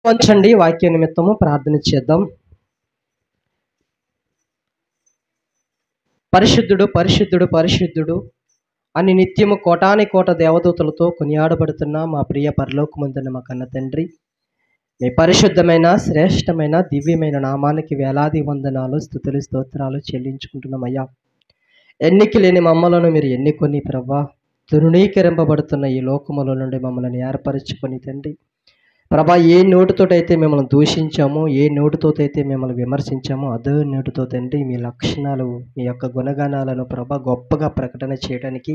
వంచండి, వాక్య నిమిత్తము ప్రార్థన చేద్దాం. పరిశుద్ధుడు పరిశుద్ధుడు పరిశుద్ధుడు అని నిత్యము కోటాని కోట దేవదూతలతో కొనియాడబడుతున్న మా ప్రియ పరలోకమందున్న మా కన్న తండ్రి, మీ పరిశుద్ధమైన శ్రేష్టమైన దివ్యమైన నామానికి వేలాది వందనాలు, స్తుతులు, స్తోత్రాలు చెల్లించుకుంటున్నామయ్యా. ఎన్నిక లేని మమ్మలను మీరు ఎన్నుకొని ప్రభా, తృణీకరింపబడుతున్న ఈ లోకముల నుండి మమ్మల్ని ఏర్పరచుకొని తండ్రి ప్రభా, ఏ నోటితోటైతే మిమ్మల్ని దూషించామో, ఏ నోటితోటైతే మిమ్మల్ని విమర్శించామో అదే నోటితో తండ్రి మీ లక్షణాలు, మీ యొక్క గుణగణాలను ప్రభా గొప్పగా ప్రకటన చేయడానికి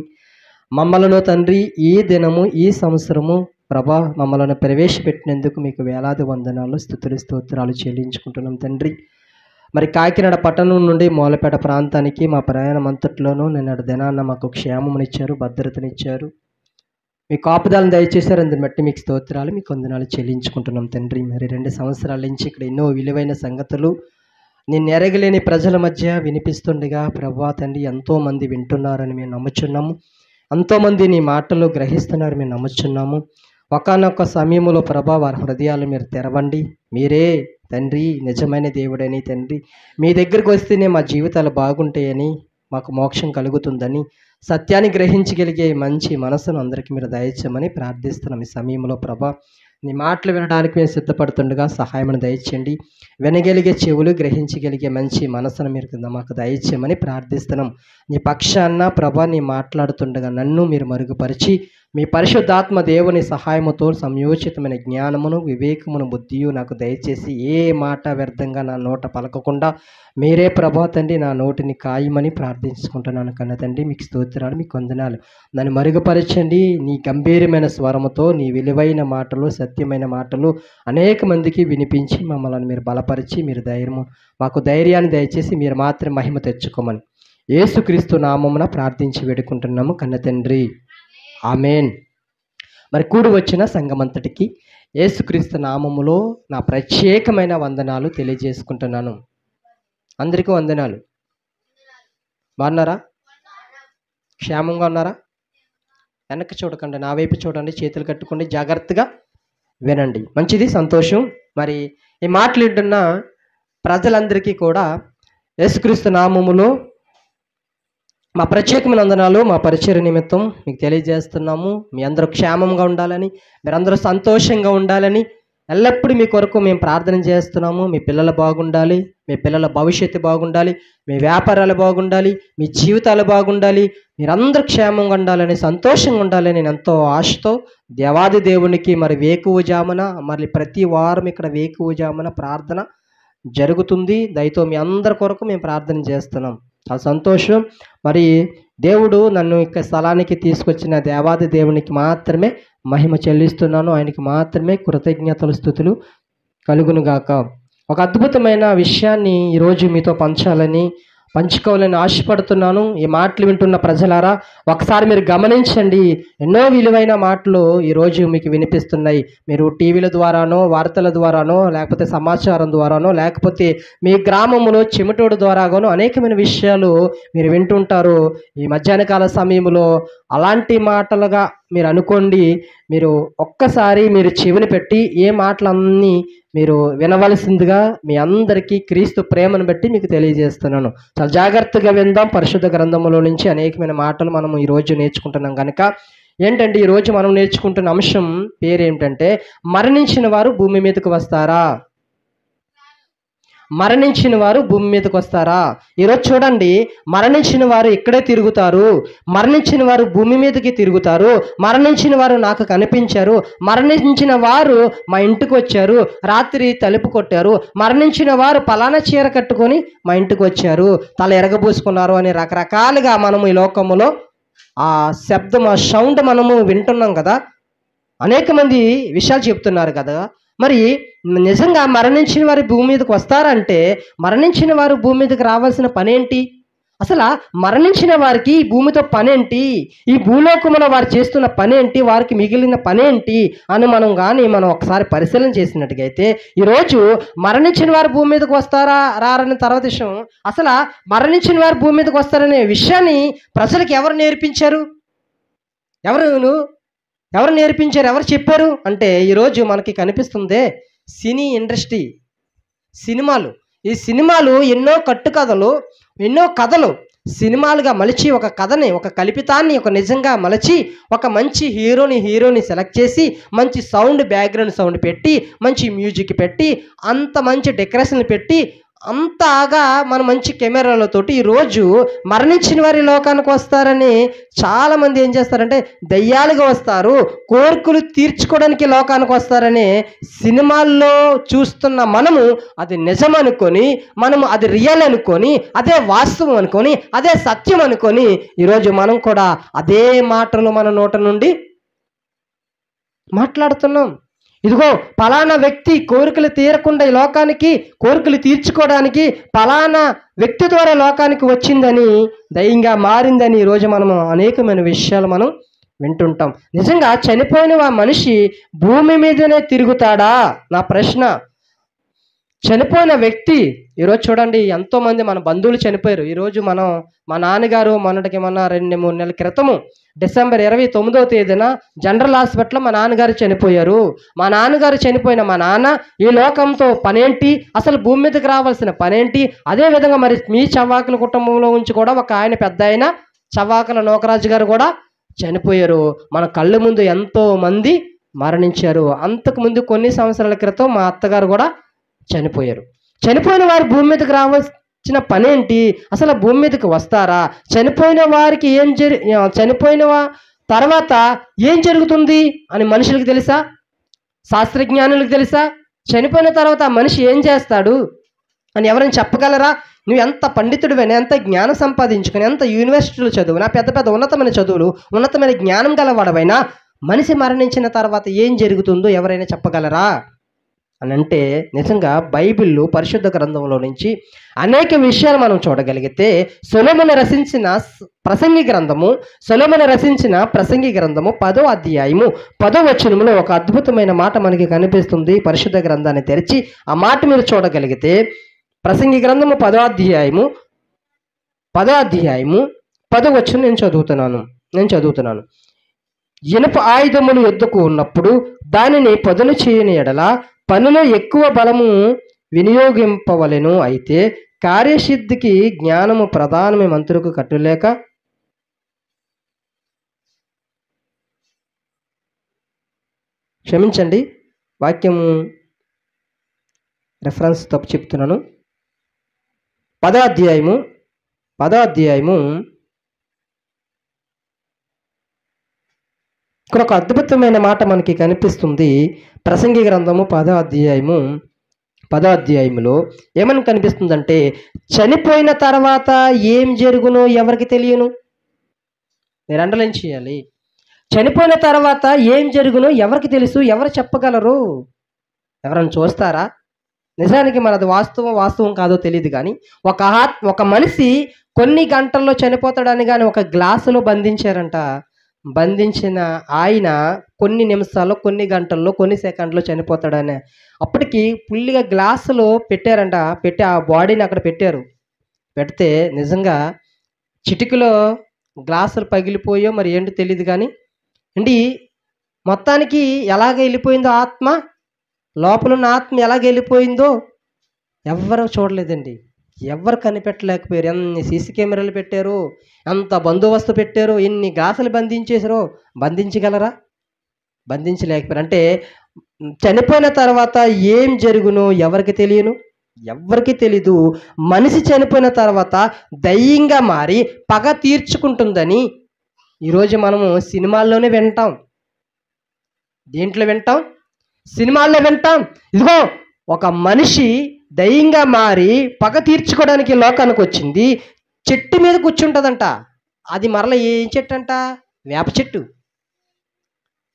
మమ్మలను తండ్రి ఈ దినము ఈ సంవత్సరము ప్రభా మమ్మల్ని ప్రవేశపెట్టినందుకు మీకు వేలాది వందనాలు, స్తుతులు, స్తోత్రాలు చెల్లించుకుంటున్నాం తండ్రి. మరి కాకినాడ పట్టణం నుండి మూలపేట ప్రాంతానికి మా ప్రయాణం అంతట్లోనూ నిన్నటి దినాన్న మాకు క్షేమమునిచ్చారు, భద్రతనిచ్చారు, మీ కాపుదాలను దయచేశారు. అందుని బట్టి మీకు స్తోత్రాలు, మీకు వందనాలు చెల్లించుకుంటున్నాం తండ్రి. మరి 2 సంవత్సరాల నుంచి ఇక్కడ ఎన్నో విలువైన సంగతులు నేను ఎరగలేని ప్రజల మధ్య వినిపిస్తుండగా ప్రభా తండ్రి ఎంతోమంది వింటున్నారని మేము నమ్ముచున్నాము, ఎంతోమంది నీ మాటలు గ్రహిస్తున్నారు మేము నమ్ముచున్నాము. ఒకానొక సమయంలో ప్రభా వారి హృదయాలు మీరు తెరవండి. మీరే తండ్రి నిజమైన దేవుడని తండ్రి, మీ దగ్గరికి వస్తేనే మా జీవితాలు బాగుంటాయని, మాకు మోక్షం కలుగుతుందని, సత్యాన్ని గ్రహించగలిగే మంచి మనసును అందరికీ మీరు దయచేయమని ప్రార్థిస్తున్నాం. ఈ సమయంలో ప్రభా నీ మాటలు వినడానికి మేము సిద్ధపడుతుండగా సహాయమును దయచేయండి. వినగలిగే చెవులు, గ్రహించగలిగే మంచి మనసును మీరు మాకు దయచేయమని ప్రార్థిస్తున్నాం. నీ పక్షాన ప్రభా నీ మాట్లాడుతుండగా నన్ను మీరు మరుగుపరిచి మీ పరిశుద్ధాత్మ దేవుని సహాయముతో సంయోచితమైన జ్ఞానమును, వివేకమును, బుద్ధియు నాకు దయచేసి ఏ మాట వ్యర్థంగా నా నోట పలకకుండా మీరే ప్రభా తండ్రి నా నోటిని కాయమని ప్రార్థించుకుంటున్నాను కన్న తండ్రి. మీకు స్తోత్రాలు, మీకు వందనాలు. నన్ను మరుగుపరచండి. నీ గంభీరమైన స్వరముతో నీ విలువైన మాటలు, సత్యమైన మాటలు అనేక మందికి వినిపించి మమ్మల్ని మీరు బలపరిచి మీరు మాకు ధైర్యాన్ని దయచేసి మీరు మాత్రం మహిమ తెచ్చుకోమని యేసుక్రీస్తు నామమున ప్రార్థించి వేడుకుంటున్నాము కన్న తండ్రి, ఆమెన్. మరి కూడి వచ్చిన సంఘమంతటికి యేసుక్రీస్తు నామములో నా ప్రత్యేకమైన వందనాలు తెలియజేసుకుంటున్నాను. అందరికీ వందనాలు. బాగున్నారా? క్షేమంగా ఉన్నారా? వెనక్కి చూడకండి, నా వైపు చూడండి, చేతులు కట్టుకోండి, జాగ్రత్తగా వినండి. మంచిది, సంతోషం. మరి ఈ మాటలు వింటున్న ప్రజలందరికీ కూడా యేసుక్రీస్తు నామములో మా ప్రత్యేకమైన వందనాలు. మా పరిచయ నిమిత్తం మీకు తెలియజేస్తున్నాము. మీ అందరూ క్షేమంగా ఉండాలని, మీరందరూ సంతోషంగా ఉండాలని ఎల్లప్పుడూ మీ కొరకు మేము ప్రార్థన చేస్తున్నాము. మీ పిల్లలు బాగుండాలి, మీ పిల్లల భవిష్యత్తు బాగుండాలి, మీ వ్యాపారాలు బాగుండాలి, మీ జీవితాలు బాగుండాలి, మీరందరూ క్షేమంగా ఉండాలని, సంతోషంగా ఉండాలని నేను ఎంతో ఆశతో దేవాది దేవునికి మరి వేకువజామున, మరి ప్రతి వారం ఇక్కడ వేకువజామున ప్రార్థన జరుగుతుంది. దయతో మీ అందరి కొరకు మేము ప్రార్థన చేస్తున్నాం. చాలా సంతోషం. మరి దేవుడు నన్ను ఇక్కడ స్థలానికి తీసుకొచ్చిన దేవాది దేవునికి మాత్రమే మహిమ చెల్లిస్తున్నాను. ఆయనకి మాత్రమే కృతజ్ఞతలు, స్తుతులు కలుగునుగాక. ఒక అద్భుతమైన విషయాన్ని ఈరోజు మీతో పంచుకోవాలని ఆశపడుతున్నాను. ఈ మాటలు వింటున్న ప్రజలారా ఒకసారి మీరు గమనించండి. ఎన్నో విలువైన మాటలు ఈరోజు మీకు వినిపిస్తున్నాయి. మీరు టీవీల ద్వారానో, వార్తల ద్వారానో, లేకపోతే సమాచారం ద్వారానో, లేకపోతే మీ గ్రామంలో చెమటోడు ద్వారాగానో అనేకమైన విషయాలు మీరు వింటుంటారు. ఈ మధ్యాహ్న కాల సమయంలో అలాంటి మాటలుగా మీరు అనుకోండి. మీరు ఒక్కసారి మీరు చెవిని పెట్టి ఏ మాటలన్నీ మీరు వినవలసిందిగా మీ అందరికీ క్రీస్తు ప్రేమను బట్టి మీకు తెలియజేస్తున్నాను. చాలా జాగ్రత్తగా విందాం. పరిశుద్ధ గ్రంథములో నుంచి అనేకమైన మాటలు మనం ఈరోజు నేర్చుకుంటున్నాం కనుక ఏంటంటే ఈరోజు మనం నేర్చుకుంటున్న అంశం పేరేంటంటే మరణించిన వారు భూమి మీదకు వస్తారా? మరణించిన వారు భూమి మీదకి వస్తారా? ఈరోజు చూడండి, మరణించిన వారు ఇక్కడే తిరుగుతారు, మరణించిన వారు భూమి మీదకి తిరుగుతారు, మరణించిన వారు నాకు కనిపించారు, మరణించిన వారు మా ఇంటికి వచ్చారు, రాత్రి తలుపు కొట్టారు, మరణించిన వారు పలానా చీర కట్టుకొని మా ఇంటికి వచ్చారు, తల ఎరగబూసుకున్నారు అని రకరకాలుగా మనము ఈ లోకములో ఆ శబ్దం, ఆ సౌండ్ మనము వింటున్నాం కదా. అనేక మంది విషయాలు చెప్తున్నారు కదా. మరి నిజంగా మరణించిన వారు భూమి మీదకి వస్తారంటే మరణించిన వారు భూమి మీదకి రావాల్సిన పనేంటి? అసలు మరణించిన వారికి ఈ భూమితో పనేంటి? ఈ భూలోకములో వారు చేస్తున్న పనేంటి? వారికి మిగిలిన పనేంటి అని మనం ఒకసారి పరిశీలన చేసినట్టుగైతే ఈరోజు మరణించిన వారు భూమి మీదకి వస్తారా రారని తర్వాత విషయం, అసలు మరణించిన వారు భూమి మీదకి వస్తారనే విషయాన్ని ప్రజలకు ఎవరు నేర్పించారు? ఎవరు నేర్పించారు? ఎవరు చెప్పారు అంటే ఈరోజు మనకి కనిపిస్తుందే సినీ ఇండస్ట్రీ, సినిమాలు. ఈ సినిమాలు ఎన్నో కట్టుకథలు, ఎన్నో కథలు సినిమాలుగా మలిచి ఒక కథని, ఒక కల్పితాన్ని ఒక నిజంగా మలచి ఒక మంచి హీరోని సెలెక్ట్ చేసి మంచి సౌండ్, బ్యాక్గ్రౌండ్ సౌండ్ పెట్టి మంచి మ్యూజిక్ పెట్టి అంత మంచి డెకరేషన్లు పెట్టి అంతగా మన మంచి కెమెరాలతోటి ఈరోజు మరణించిన వారి లోకానికి వస్తారని చాలామంది ఏం చేస్తారంటే దయ్యాలుగా వస్తారు, కోరికలు తీర్చుకోవడానికి లోకానికి వస్తారని సినిమాల్లో చూస్తున్న మనము అది నిజం అనుకొని, మనము అది రియల్ అనుకొని, అదే వాస్తవం అనుకొని, అదే సత్యం అనుకొని ఈరోజు మనం కూడా అదే మాటలు మన నోట నుండి మాట్లాడుతున్నాం. ఇదిగో పలానా వ్యక్తి కోరికలు తీరకుండా ఈ లోకానికి, కోరికలు తీర్చుకోవడానికి పలానా వ్యక్తి ద్వారా లోకానికి వచ్చిందని, దయ్యంగా మారిందని ఈరోజు మనము అనేకమైన విషయాలు మనం వింటుంటాం. నిజంగా చనిపోయిన ఆ మనిషి భూమి మీదనే తిరుగుతాడా? నా ప్రశ్న. చనిపోయిన వ్యక్తి ఈరోజు చూడండి, ఎంతోమంది మన బంధువులు చనిపోయారు. ఈరోజు మా నాన్నగారు మొన్న 2-3 నెలల క్రితము డిసెంబర్ 29వ తేదీన జనరల్ హాస్పిటల్లో మా నాన్నగారు చనిపోయారు. మా నాన్నగారు చనిపోయిన మా నాన్న ఈ లోకంతో పనేంటి, అసలు భూమి మీదకి రావాల్సిన పనేంటి? అదేవిధంగా మరి మీ చవ్వాకుల కుటుంబంలో ఉంచి కూడా ఒక ఆయన పెద్ద ఆయన చవ్వాకుల నోకరాజు గారు కూడా చనిపోయారు. మన కళ్ళ ముందు ఎంతో మంది మరణించారు. అంతకుముందు కొన్ని సంవత్సరాల క్రితం మా అత్తగారు కూడా చనిపోయారు. చనిపోయిన వారు భూమి మీదకి రావాల్సిన పనేంటి, అసలు భూమి మీదకి వస్తారా? చనిపోయిన వారికి చనిపోయిన తర్వాత ఏం జరుగుతుంది అని మనుషులకు తెలుసా? శాస్త్రజ్ఞానులకు తెలుసా? చనిపోయిన తర్వాత ఆ మనిషి ఏం చేస్తాడు అని ఎవరైనా చెప్పగలరా? నువ్వు ఎంత పండితుడివైనా, ఎంత జ్ఞానం సంపాదించుకొని, ఎంత యూనివర్సిటీలు చదువునా, పెద్ద పెద్ద ఉన్నతమైన చదువులు, ఉన్నతమైన జ్ఞానం గలవాడవైనా మనిషి మరణించిన తర్వాత ఏం జరుగుతుందో ఎవరైనా చెప్పగలరా అని అంటే, నిజంగా బైబిల్లో పరిశుద్ధ గ్రంథంలో నుంచి అనేక విషయాలు మనం చూడగలిగితే సొలొమోను రచించిన ప్రసంగి గ్రంథము 10వ అధ్యాయము 10వ వచనంలో ఒక అద్భుతమైన మాట మనకి కనిపిస్తుంది. పరిశుద్ధ గ్రంథాన్ని తెరిచి ఆ మాట మీరు చూడగలిగితే ప్రసంగి గ్రంథము 10వ అధ్యాయము 10వ వచనం నేను చదువుతున్నాను. ఇనుప ఆయుధములు యుద్ధకు ఉన్నప్పుడు దానిని పదును చేయని ఎడల పనిలో ఎక్కువ బలము వినియోగింపవలెను. అయితే కార్యసిద్ధికి జ్ఞానము ప్రధానమే, మంత్రులకు కట్టులేక. క్షమించండి, వాక్యము రెఫరెన్స్ తప్పు చెప్తున్నాను. 10వ అధ్యాయము ఇక్కడ ఒక అద్భుతమైన మాట మనకి కనిపిస్తుంది. ప్రసంగి గ్రంథము 10వ అధ్యాయములో ఏమని కనిపిస్తుందంటే, చనిపోయిన తర్వాత ఏం జరుగునో ఎవరికి తెలియను. మీరు అండర్లైన్ చేయాలి. చనిపోయిన తర్వాత ఏం జరుగునో ఎవరికి తెలుసు? ఎవరు చెప్పగలరు? ఎవరైనా చూస్తారా? నిజానికి మనది వాస్తవం కాదో తెలియదు, కానీ ఒక మనిషి కొన్ని గంటల్లో చనిపోతాడని కానీ ఒక గ్లాసులో బంధించారంట. బంధించిన ఆయన కొన్ని నిమిషాల్లో, కొన్ని గంటల్లో, కొన్ని సెకండ్లో చనిపోతాడని అప్పటికి ఫుల్గా గ్లాసులో పెట్టారంట. పెట్టి ఆ బాడీని అక్కడ పెడితే నిజంగా చిటికలో గ్లాసులు పగిలిపోయో మరి ఏంటో తెలియదు, కానీ మొత్తానికి ఎలాగ వెళ్ళిపోయిందో ఆత్మ, లోపలున్న ఆత్మ ఎలాగ వెళ్ళిపోయిందో ఎవ్వరూ చూడలేదండి. ఎవరు కనిపెట్టలేకపోయారు. ఎన్ని సీసీ కెమెరాలు పెట్టారు, ఎంత బందోబస్తు పెట్టారు, ఎన్ని గ్లాసులు బంధించేసారో. బంధించగలరా? బంధించలేకపోయారు. అంటే చనిపోయిన తర్వాత ఏం జరుగునో ఎవరికి తెలీదు. మనిషి చనిపోయిన తర్వాత దయ్యంగా మారి పగ తీర్చుకుంటుందని ఈరోజు మనము సినిమాల్లోనే వింటాం. దేంట్లో వింటాం? సినిమాల్లో వింటాం. ఇదిగో ఒక మనిషి దయ్యంగా మారి పగ తీర్చుకోవడానికి లోకానికి వచ్చింది. చెట్టు మీద కూర్చుంటుందంట. అది మరలా ఏం చెట్టు అంట? వేప చెట్టు.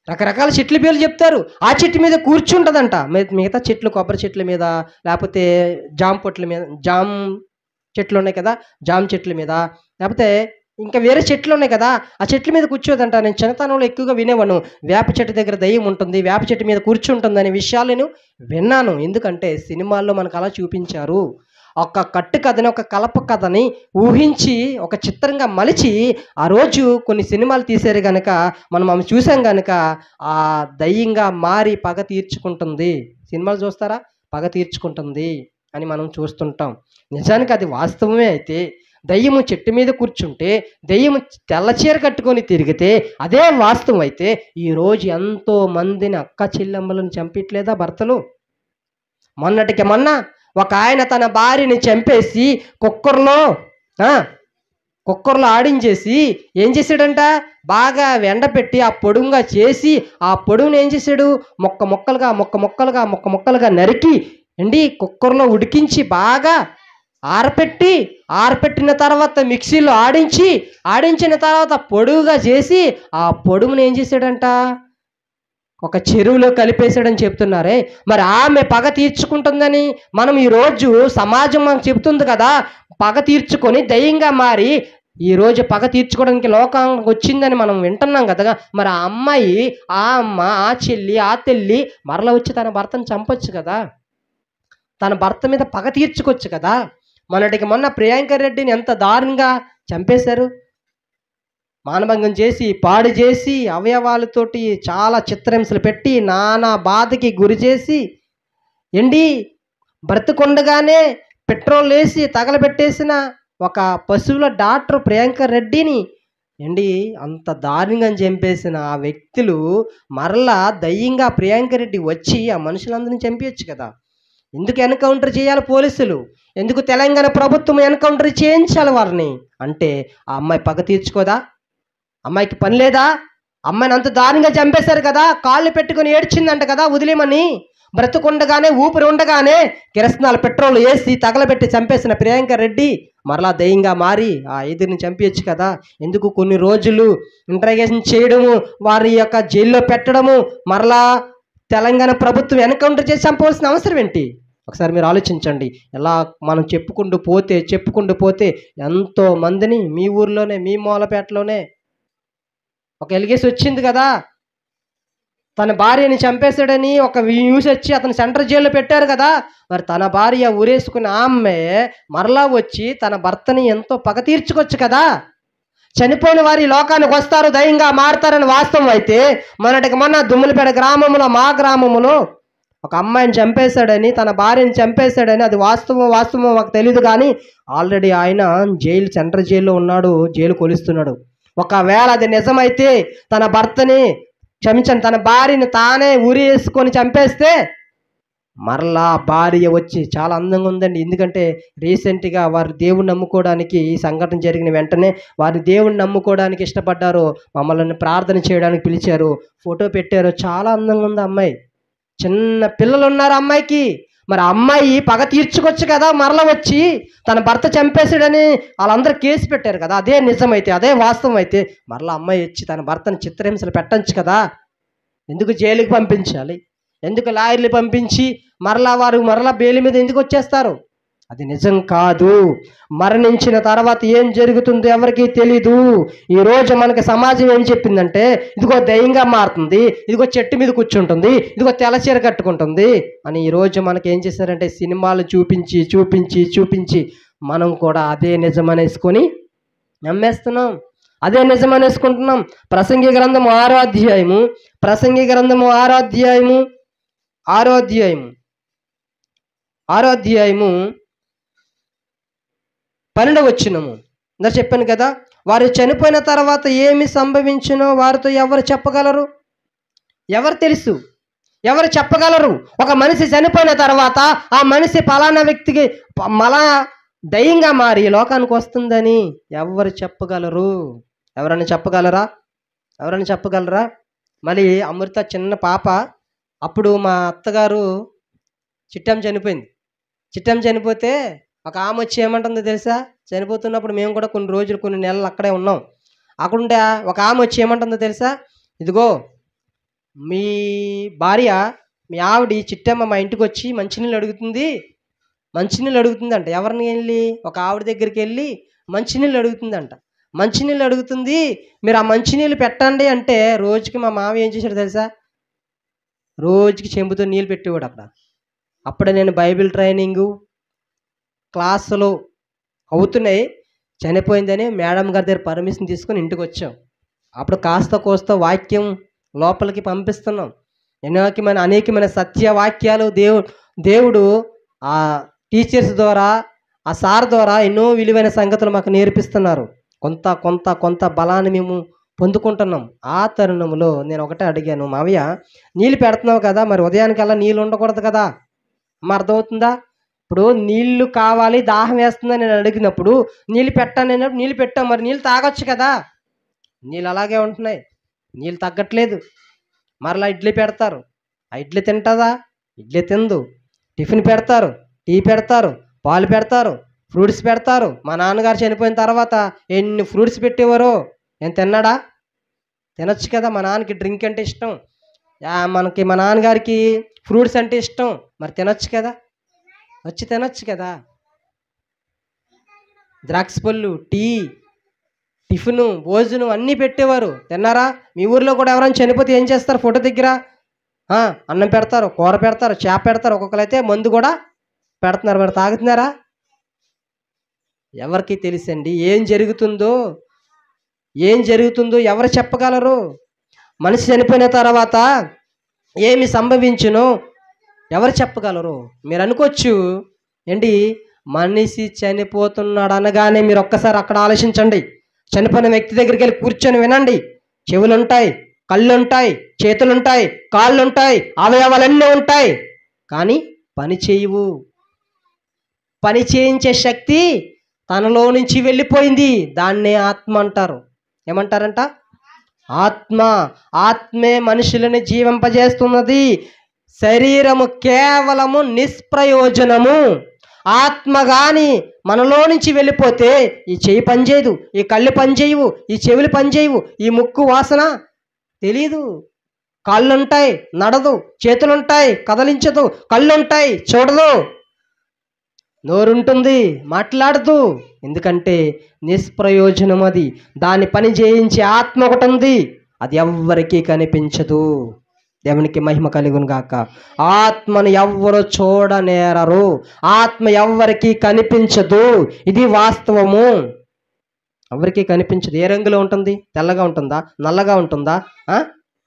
రకరకాల చెట్ల పేర్లు చెప్తారు. ఆ చెట్టు మీద కూర్చుంటుందంట. మిగతా చెట్లు, కొబ్బరి చెట్ల మీద, లేకపోతే జామ చెట్లు ఉన్నాయి కదా, జామ చెట్ల మీద, లేకపోతే ఇంకా వేరే చెట్లు ఉన్నాయి కదా, ఆ చెట్ల మీద కూర్చోదంట. నేను చిన్నతనంలో ఎక్కువగా వినేవాను, వేప చెట్టు దగ్గర దయ్యం ఉంటుంది, వేప చెట్టు మీద కూర్చుంటుంది అనే విషయాలు నేను విన్నాను. ఎందుకంటే సినిమాల్లో మనకు అలా చూపించారు. ఒక కట్టు కథని, ఒక కలప కథని ఊహించి ఒక చిత్రంగా మలిచి ఆ రోజు కొన్ని సినిమాలు తీశారు కనుక మనం చూసాం కనుక ఆ దయ్యంగా మారి పగ తీర్చుకుంటుంది. సినిమాలు చూస్తారా? పగ తీర్చుకుంటుంది అని మనం చూస్తుంటాం. నిజానికి అది వాస్తవమే అయితే దెయ్యము చెట్టు మీద కూర్చుంటే, దెయ్యము తెల్ల చీర కట్టుకొని తిరిగితే అదే వాస్తవం అయితే ఈరోజు ఎంతో మందిని అక్క చెల్లెమ్మలను చంపట్లేదా భర్తలు? మొన్నటికి మొన్న ఒక ఆయన తన భార్యని చంపేసి కుక్కర్లో ఆడించేసి ఏం చేశాడంట, బాగా ఎండపెట్టి ఆ పొడుగుగా చేసి ఆ పొడుగుని ఏం చేశాడు, మొక్క మొక్కలుగా నరికి కుక్కర్లో ఉడికించి బాగా ఆరపెట్టిన తర్వాత మిక్సీలో ఆడించిన తర్వాత పొడుగుగా చేసి ఆ పొడుగుని ఏం చేశాడంట, ఒక చెరువులో కలిపేశాడని చెప్తున్నారే. మరి ఆమె పగ తీర్చుకుంటుందని మనం ఈరోజు సమాజం మనకు చెబుతుంది కదా, పగ తీర్చుకొని దయ్యంగా మారి ఈరోజు పగ తీర్చుకోవడానికి లోకానికి వచ్చిందని మనం వింటున్నాం కదా. మరి ఆ అమ్మాయి, ఆ అమ్మ, ఆ చెల్లి, ఆ తల్లి మరలా వచ్చి తన భర్తను చంపొచ్చు కదా, తన భర్త మీద పగ తీర్చుకోవచ్చు కదా. మొన్నటికి మొన్న ప్రియాంక రెడ్డిని ఎంత దారుణంగా చంపేశారు, మానభంగం చేసి పాడు చేసి అవయవాలతోటి చాలా చిత్రహింసలు పెట్టి నానా బాధకి గురి చేసి బ్రతుకుండగానే పెట్రోల్ వేసి తగలబెట్టేసిన ఒక పశువుల డాక్టర్ ప్రియాంక రెడ్డిని అంత దారుణంగా చంపేసిన ఆ వ్యక్తులు మరలా దయ్యంగా ప్రియాంక రెడ్డి వచ్చి ఆ మనుషులందరినీ చంపేయచ్చు కదా. ఎందుకు ఎన్కౌంటర్ చేయాలి పోలీసులు? ఎందుకు తెలంగాణ ప్రభుత్వం ఎన్కౌంటర్ చేయించాలి వారిని? అంటే ఆ అమ్మాయి పగ తీర్చుకోదా? అమ్మాయికి పని లేదా? అమ్మాయిని అంత దారుణంగా చంపేశారు కదా, కాళ్ళు పెట్టుకుని ఏడ్చిందంట కదా వదిలేమని. బ్రతుకుండగానే ఊపిరి ఉండగానే కిరసనాలు పెట్రోల్ వేసి తగలబెట్టి చంపేసిన ప్రియాంక రెడ్డి మరలా దయ్యంగా మారి ఆ ఐదుని చంపేయచ్చు కదా. ఎందుకు కొన్ని రోజులు ఇంట్రాగేషన్ చేయడము, వారి యొక్క జైల్లో పెట్టడము, మరలా తెలంగాణ ప్రభుత్వం ఎన్కౌంటర్ చేసి చంపవలసిన అవసరం ఏంటి? ఒకసారి మీరు ఆలోచించండి. ఎలా మనం చెప్పుకుంటూ పోతే ఎంతో మందిని మీ ఊర్లోనే, మీ మూలపేటలోనే ఒక ఎలిగేసి వచ్చింది కదా, తన భార్యని చంపేశాడని ఒక న్యూస్ వచ్చి అతను సెంట్రల్ జైల్లో పెట్టారు కదా. మరి తన భార్య ఊరేసుకున్న ఆమె మరలా వచ్చి తన భర్తని ఎంతో పగ తీర్చుకోవచ్చు కదా. చనిపోయిన వారి లోకానికి వస్తారు, దయ్యంగా మారుతారని వాస్తవం అయితే మొన్నటికి మొన్న దుమ్ములపేట గ్రామంలో, మా గ్రామంలో ఒక అమ్మాయిని చంపేశాడని, తన భార్యని చంపేశాడని, అది వాస్తవం మాకు తెలియదు కానీ ఆల్రెడీ ఆయన సెంట్రల్ జైల్లో ఉన్నాడు, జైలు కొలుస్తున్నాడు. ఒకవేళ అది నిజమైతే తన భర్తని తన భార్యని తానే ఉరి వేసుకొని చంపేస్తే మరలా భార్య వచ్చి చాలా అందంగా ఉందండి. ఎందుకంటే రీసెంట్గా వారు దేవుణ్ణి నమ్ముకోవడానికి, ఈ సంఘటన జరిగిన వెంటనే వారి దేవుణ్ణి నమ్ముకోవడానికి ఇష్టపడ్డారు, మమ్మల్ని ప్రార్థన చేయడానికి పిలిచారు, ఫోటో పెట్టారు. చాలా అందంగా ఉంది అమ్మాయి, చిన్న పిల్లలు ఉన్నారు అమ్మాయికి. మరి అమ్మాయి పగ తీర్చుకోవచ్చు కదా, మరలా వచ్చి తన భర్త చంపేశాడని వాళ్ళందరూ కేసు పెట్టారు కదా. అదే నిజమైతే, అదే వాస్తవం అయితే మరలా అమ్మాయి వచ్చి తన భర్తను చిత్రహింసలు పెట్టచ్చు కదా. ఎందుకు జైలుకి పంపించాలి? ఎందుకు లాయర్లు పంపించి మరలా బెయిల్ మీద ఎందుకు వచ్చేస్తారు? అది నిజం కాదు. మరణించిన తర్వాత ఏం జరుగుతుందో ఎవరికీ తెలీదు. ఈరోజు మనకి సమాజం ఏం చెప్పిందంటే, ఇదిగో దయ్యంగా మారుతుంది, ఇదిగో చెట్టు మీద కూర్చుంటుంది, ఇదిగో తెల్లచీర కట్టుకుంటుంది అని ఈరోజు మనకి ఏం చేశారంటే సినిమాలు చూపించి మనం కూడా అదే నిజమనేసుకొని నమ్మేస్తున్నాం, అదే నిజమనేసుకుంటున్నాం. ప్రసంగి గ్రంథము 6వ అధ్యాయము 12వ వచనము ఇందాక చెప్పాను కదా, వారు చనిపోయిన తర్వాత ఏమి సంభవించునో వారితో ఎవరు చెప్పగలరు? ఎవరు తెలుసు? ఎవరు చెప్పగలరు? ఒక మనిషి చనిపోయిన తర్వాత ఆ మనిషి ఫలానా వ్యక్తికి మళ్ళా దయ్యంగా మారి లోకానికి వస్తుందని ఎవరు చెప్పగలరు? ఎవరైనా చెప్పగలరా? మళ్ళీ అమృత చిన్న పాప, అప్పుడు మా అత్తగారు చిట్టమ్మ చనిపోతే ఒక ఆమె వచ్చి ఏమంటుందో తెలుసా? చనిపోతున్నప్పుడు మేము కూడా కొన్ని నెలలు అక్కడే ఉన్నాం. అక్కడుండే ఒక ఆమె వచ్చి ఏమంటుందో తెలుసా? ఇదిగో మీ భార్య, మీ ఆవిడ చిట్టమ్మ మా ఇంటికి వచ్చి మంచినీళ్ళు అడుగుతుందంట. ఎవరిని వెళ్ళి? ఒక ఆవిడ దగ్గరికి వెళ్ళి మంచినీళ్ళు అడుగుతుంది. మీరు ఆ మంచినీళ్ళు పెట్టండి అంటే రోజుకి మా మామ ఏం చేశాడు తెలుసా? రోజుకి చెంబుతో నీళ్ళు పెట్టేవాడు అక్కడ. అప్పుడే నేను బైబిల్ ట్రైనింగు క్లాసులు అవుతున్నాయి, చనిపోయిందని మేడం గారి దగ్గర పర్మిషన్ తీసుకొని ఇంటికి వచ్చాం. అప్పుడు కాస్త కోస్త వాక్యం లోపలికి పంపిస్తున్నాం. అనేకమైన సత్యవాక్యాలు దేవుడు ఆ టీచర్స్ ద్వారా, ఆ సార్ ద్వారా ఎన్నో విలువైన సంగతులు మాకు నేర్పిస్తున్నారు. కొంత కొంత కొంత బలాన్ని మేము పొందుకుంటున్నాం. ఆ తరుణంలో నేను ఒకటే అడిగాను, మావయ్య నీళ్ళు పెడుతున్నావు కదా, మరి ఉదయానికల్లా నీళ్ళు ఉండకూడదు కదా? అమ్మ అర్థమవుతుందా? ఇప్పుడు నీళ్లు కావాలి, దాహం వేస్తుందని నేను అడిగినప్పుడు నీళ్ళు పెట్టాను అన్నప్పుడు నీళ్ళు పెట్టాం, మరి నీళ్ళు తాగొచ్చు కదా? నీళ్ళు అలాగే ఉంటున్నాయి, నీళ్ళు తగ్గట్లేదు. మరలా ఇడ్లీ పెడతారు, ఆ ఇడ్లీ తింటుందా? ఇడ్లీ తిందు. టిఫిన్ పెడతారు, టీ పెడతారు, పాలు పెడతారు, ఫ్రూట్స్ పెడతారు. మా నాన్నగారు చనిపోయిన తర్వాత ఎన్ని ఫ్రూట్స్ పెట్టేవారో, ఏం తిన్నాడా? తినొచ్చు కదా. మా నాన్నకి డ్రింక్ అంటే ఇష్టం, మా నాన్నగారికి ఫ్రూట్స్ అంటే ఇష్టం, మరి తినొచ్చు కదా, వచ్చి తినొచ్చు కదా. ద్రాక్ష పళ్ళు, టీ, టిఫిను, భోజనం అన్నీ పెట్టేవారు, తిన్నారా? మీ ఊర్లో కూడా ఎవరైనా చనిపోతే ఏం చేస్తారు? ఫోటో దగ్గర అన్నం పెడతారు, కూర పెడతారు, చేప పెడతారు, ఒక్కొక్కరు అయితే మందు కూడా పెడుతున్నారు. మరి తాగుతున్నారా? ఎవరికి తెలుసండి ఏం జరుగుతుందో ఎవరు చెప్పగలరు? మనిషి చనిపోయిన తర్వాత ఏమి సంభవించునో ఎవరు చెప్పగలరు? మీరు అనుకోవచ్చు ఏంటి, మనిషి చనిపోతున్నాడు అనగానే మీరు ఒక్కసారి అక్కడ ఆలోచించండి. చనిపోయిన వ్యక్తి దగ్గరికి వెళ్ళి కూర్చొని వినండి. చెవులుంటాయి, కళ్ళుంటాయి, చేతులుంటాయి, కాళ్ళుంటాయి, అవయవాలన్నీ ఉంటాయి, కానీ పని చేయవు. పని చేయించే శక్తి తనలో నుంచి వెళ్ళిపోయింది. దాన్నే ఆత్మ అంటారు. ఏమంటారంట? ఆత్మే మనుషులని జీవింపజేస్తున్నది. శరీరము కేవలము నిష్ప్రయోజనము. ఆత్మ కానీ మనలో నుంచి వెళ్ళిపోతే ఈ చెయ్యి పనిచేయదు, ఈ కళ్ళు పనిచేయవు, ఈ చెవులు పనిచేయవు, ఈ ముక్కు వాసన తెలీదు, కాళ్ళుంటాయి నడదు, చేతులుంటాయి కదలించదు, కళ్ళుంటాయి చూడదు, నోరుంటుంది మాట్లాడదు. ఎందుకంటే నిష్ప్రయోజనం అది. దాని పని చేయించే ఆత్మ ఒకటి ఉంది, అది ఎవ్వరికీ కనిపించదు. దేవునికి మహిమ కలుగును గాక. ఆత్మను ఎవ్వరు చూడనేరరు, ఆత్మ ఎవ్వరికీ కనిపించదు. ఇది వాస్తవము. ఎవరికీ కనిపించదు. ఏ రంగులో ఉంటుంది? తెల్లగా ఉంటుందా, నల్లగా ఉంటుందా,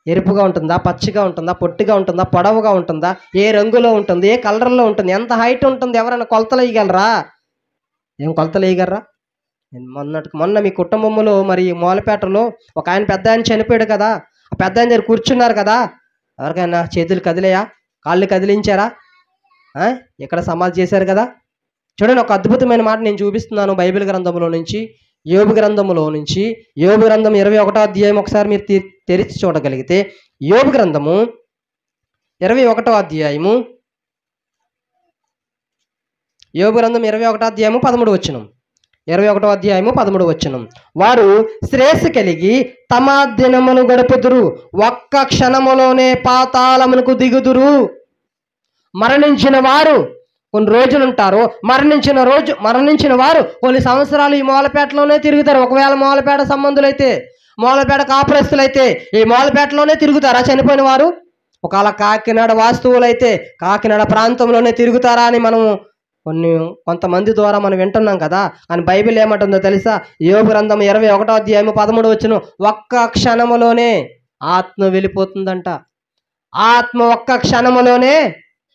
ఎరుపుగా ఉంటుందా, పచ్చిగా ఉంటుందా, పొట్టిగా ఉంటుందా, పొడవుగా ఉంటుందా, ఏ రంగులో ఉంటుంది, ఏ కలర్లో ఉంటుంది, ఎంత హైట్ ఉంటుంది? ఎవరైనా కొలతలు వేయగలరా? ఏం కొలతలు వేయగలరా? మొన్న మీ కుటుంబంలో మరి మూలపేటలో ఒక ఆయన పెద్ద ఆయన చనిపోయాడు కదా, ఆ పెద్ద ఆయన దగ్గర కూర్చున్నారు కదా, ఎవరికైనా చేతులు కదిలేయా, కాళ్ళు కదిలించారా? ఇక్కడ సమాధి చేశారు కదా. చూడండి, ఒక అద్భుతమైన మాట నేను చూపిస్తున్నాను బైబిల్ గ్రంథంలో నుంచి, యోబు గ్రంథంలో నుంచి. యోబు గ్రంథం 21వ అధ్యాయం ఒకసారి మీరు తెరిచి చూడగలిగితే, యోబు గ్రంథము 21వ అధ్యాయము, యోబు గ్రంథం 21వ అధ్యాయము 13వ వచనం. 21వ అధ్యాయము 13వ వచనం. వారు శ్రేయస్సు కలిగి తమ దినమును గడుపుదురు, ఒక్క క్షణములోనే పాతాళమునకు దిగుదురు. మరణించిన వారు కొన్ని రోజులు ఉంటారు, మరణించిన వారు కొన్ని సంవత్సరాలు ఈ మూలపేటలోనే తిరుగుతారు. ఒకవేళ మూలపేట సంబంధులైతే, మూలపేట కాపురస్తులైతే ఈ మూలపేటలోనే తిరుగుతారా చనిపోయిన వారు? ఒకవేళ కాకినాడ వాస్తువులైతే కాకినాడ ప్రాంతంలోనే తిరుగుతారా అని మనం కొంతమంది ద్వారా మనం వింటున్నాం కదా. కానీ బైబిల్ ఏమంటుందో తెలుసా? యోబు గ్రంథం 21వ అధ్యాయము 13వ వచనం, ఒక్క క్షణములోనే ఆత్మ వెళ్ళిపోతుందంట. ఆత్మ ఒక్క క్షణములోనే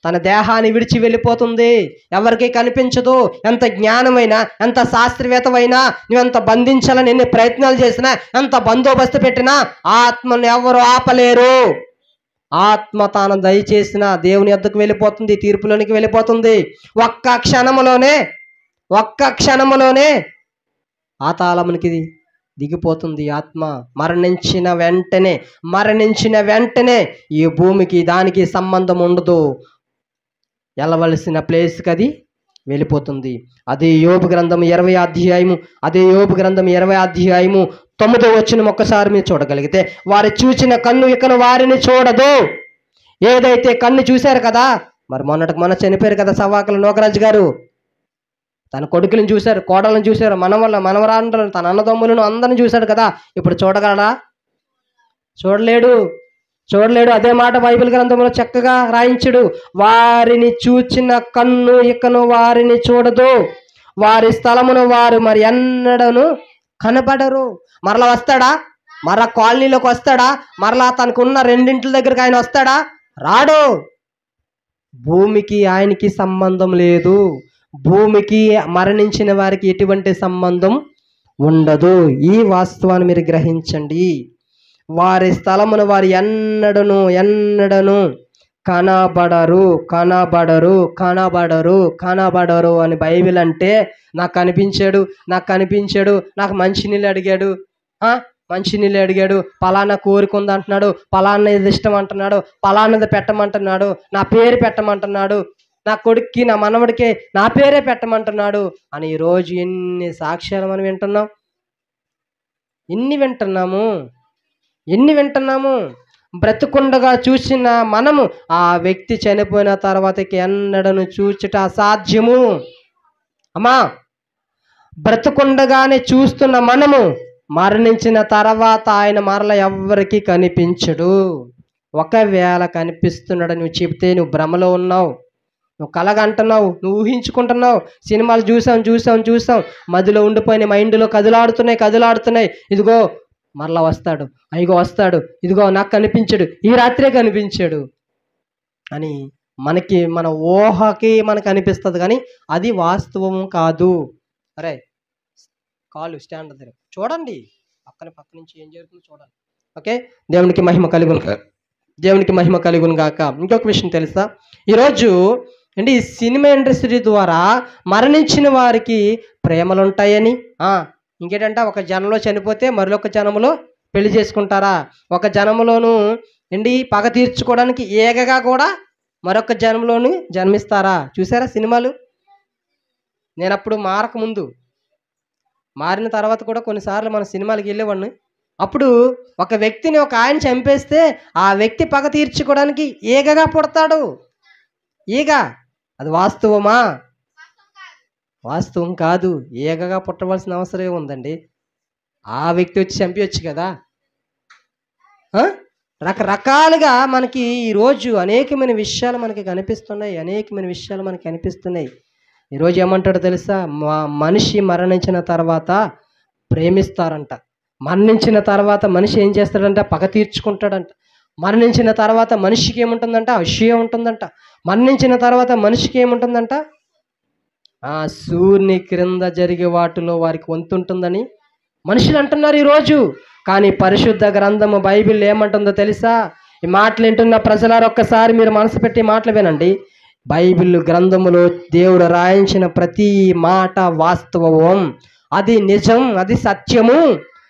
తన దేహాన్ని విడిచి వెళ్ళిపోతుంది, ఎవరికి కనిపించదు. ఎంత జ్ఞానమైనా, ఎంత శాస్త్రవేత్తమైనా, నువ్వెంత బంధించాలని ఎన్ని ప్రయత్నాలు చేసినా, ఎంత బందోబస్తు పెట్టినా ఆత్మను ఎవరు ఆపలేరు. ఆత్మ తాను దయచేసిన దేవుని యొద్దకు వెళ్ళిపోతుంది, తీర్పులోనికి వెళ్ళిపోతుంది. ఒక్క క్షణములోనే పాతాళమునికి దిగిపోతుంది ఆత్మ. మరణించిన వెంటనే ఈ భూమికి దానికి సంబంధం ఉండదు, వెళ్ళవలసిన ప్లేస్కి అది వెళ్ళిపోతుంది. అదే యోబు గ్రంథం 20వ అధ్యాయము 9వ వచనం ఒక్కసారి మీరు చూడగలిగితే, వారు చూచిన కన్ను ఇకను వారిని చూడదు. ఏదైతే కన్ను చూశారు కదా, మరి మొన్న చనిపోయారు కదా సవాకల నోకరాజు గారు, తన కొడుకులను చూశారు, కోడలను చూశారు, మనవరాండ్రులను, తన అన్నదమ్ములను అందరిని చూశాడు కదా. ఇప్పుడు చూడగలడా? చూడలేడు. అదే మాట బైబిల్ గ్రంథంలో చక్కగా రాయించుడు. వారిని చూచిన కన్ను ఇకను వారిని చూడదు, వారి స్థలమును వారు మరి ఎన్నడను కనబడరు. మరలా వస్తాడా? మరలా కాలనీలోకి వస్తాడా? మరలా తనకున్న రెండింటి దగ్గరికి ఆయన వస్తాడా? రాడు. భూమికి ఆయనకి సంబంధం లేదు. భూమికి మరణించిన వారికి ఎటువంటి సంబంధం ఉండదు. ఈ వాస్తవాన్ని మీరు గ్రహించండి. వారి స్థలమును వారు ఎన్నడను కనబడరు కనబడరు కనబడరు కనబడరు అని బైబిల్ అంటే నాకు కనిపించాడు, నాకు మంచినీళ్ళు అడిగాడు, మంచినీళ్ళు అడిగాడు, పలానా కోరిక ఉంది అంటున్నాడు, పలానా ఇది ఇష్టం అంటున్నాడు, పలానాది పెట్టమంటున్నాడు, నా పేరు పెట్టమంటున్నాడు, నా కొడుక్కి నా మనవడికి నా పేరే పెట్టమంటున్నాడు అని ఈరోజు ఎన్ని సాక్ష్యాలు మనం ఎన్ని వింటున్నాము. బ్రతుకుండగా చూసిన మనము ఆ వ్యక్తి చనిపోయిన తర్వాతకి ఎన్నడను చూచుట అసాధ్యము. అమ్మా, బ్రతుకుండగానే చూస్తున్న మనము మరణించిన తర్వాత ఆయన మరల ఎవ్వరికి కనిపించడు. ఒకవేళ కనిపిస్తున్నాడు నువ్వు చెబితే నువ్వు భ్రమలో ఉన్నావు, నువ్వు కలగంటున్నావు, నువ్వు ఊహించుకుంటున్నావు. సినిమాలు చూసాం మధ్యలో ఉండిపోయిన మైండ్లో కదులాడుతున్నాయి. ఇదిగో మరలా వస్తాడు, అయ్యగో వస్తాడు, ఇదిగో నాకు కనిపించాడు, ఈ రాత్రే కనిపించాడు అని మన ఊహకి మనకు అనిపిస్తుంది, కానీ అది వాస్తవం కాదు. అరే కాలు స్టాండ్ దగ్గర చూడండి, పక్క నుంచి ఏం జరుగుతుందో చూడండి. ఓకే, దేవునికి మహిమ కలుగును గాక. ఇంకొక విషయం తెలుసా, ఈరోజు ఈ సినిమా ఇండస్ట్రీ ద్వారా మరణించిన వారికి ప్రేమలు ఉంటాయని, ఇంకేంటంటే ఒక జనంలో చనిపోతే మరొక జనంలో పెళ్లి చేసుకుంటారా, ఒక జనంలోనూ పగ తీర్చుకోవడానికి ఏగగా కూడా మరొక జనంలోనూ జన్మిస్తారా? చూసారా సినిమాలు? నేను అప్పుడు మారిన తర్వాత కూడా కొన్నిసార్లు మన సినిమాలకు వెళ్ళేవాడిని. అప్పుడు ఒక వ్యక్తిని ఒక ఆయన చంపేస్తే ఆ వ్యక్తి పగ తీర్చుకోవడానికి ఈగగా పుడతాడు. ఈగ అది వాస్తవమా? వాస్తవం కాదు. ఈగగా పుట్టవలసిన అవసరం ఉందండి. ఆ వ్యక్తి వచ్చి చంపవచ్చు కదా. రకరకాలుగా మనకి ఈరోజు అనేకమైన విషయాలు మనకి కనిపిస్తున్నాయి. ఈరోజు ఏమంటాడో తెలుసా, మనిషి మరణించిన తర్వాత ప్రేమిస్తారంట. మరణించిన తర్వాత మనిషి ఏం చేస్తాడంట, పగ తీర్చుకుంటాడంట. మరణించిన తర్వాత మనిషికి ఏముంటుందంట, అసూయ ఉంటుందంట. మరణించిన తర్వాత మనిషికి ఏముంటుందంట, సూర్యుని క్రింద జరిగే వాటిలో వారికి వంతుంటుందని మనుషులు అంటున్నారు ఈరోజు. కానీ పరిశుద్ధ గ్రంథము బైబిల్ ఏమంటుందో తెలుసా? ఈ మాటలు వింటున్న ప్రజలారు ఒక్కసారి మీరు మనసు పెట్టి మాటలు వినండి. బైబిల్ గ్రంథములో దేవుడు రాయించిన ప్రతి మాట వాస్తవం, అది నిజం, అది